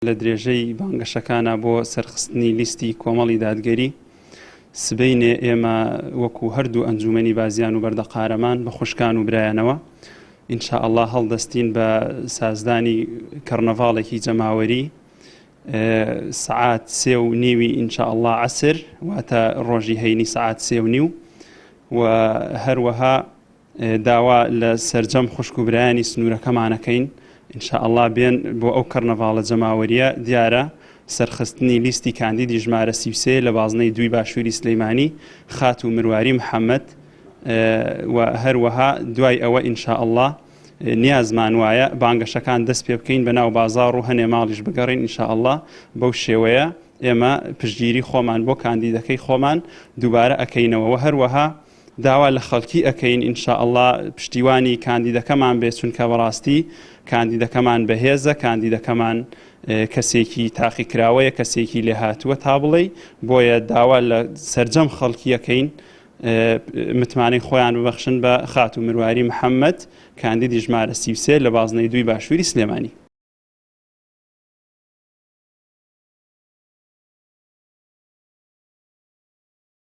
لە درێژەی بانگەشەکانە بۆ سەرخستنی لیستی کۆمەڵی دادگەری سبەینێ ئێمە وەکو هەردوو ئەنجومەنی بازیان و بەردە قارەمان بە خوشکان و برایانەوە ئینشاءالله هەڵدەستین بە سازدانی کەرنەڤاڵێکی جەماوەری سعات 3:30 ئینشاءالله عەسر واتە ڕۆژی هەینی سعات 3:30 و هەروەها داوا لە سەرجەم خوشک و برایانی سنوورەکەمانەکەین ئینشاءالله بێن بۆ ئەو کەرنەڤاڵە جەماوەریە دیارە سەرخستنی لیستی کاندیدی ژمارە 33 لە بازنەی 2 باشووری سلەیمانی خات و مرواری محەممەد و هەروەها دوای ئەوە ئینشاءالله نیازمان وایە بانگەشەکان دەست پێ بکەین بەناو بازاڕ و هەنێ ماڵیش بگەڕین ئینشاءالله بەو شێوەیە ئێمە پشتگیری خۆمان بۆ کاندیدەکەی خۆمان دووبارە ئەکەینەوە و هەروەها داوا لە خەڵکی ئەکەین ئینشاءالله پشتیوانی کاندیدەکەمان بێ چونکە بەڕاستی کاندیدەکەمان بەهێزە کاندیدەکەمان کەسێکی تاقیکراوەیە کەسێکی لێ هاتووە تا بڵێ بۆیە داوا لە سەرجەم خەڵکی ئەکەین متمانەی خۆیان ببەخشن بە خات و مرواری محەممەد کاندیدی ژمارە 33 لە بازنەی 2 باشووری سلێمانی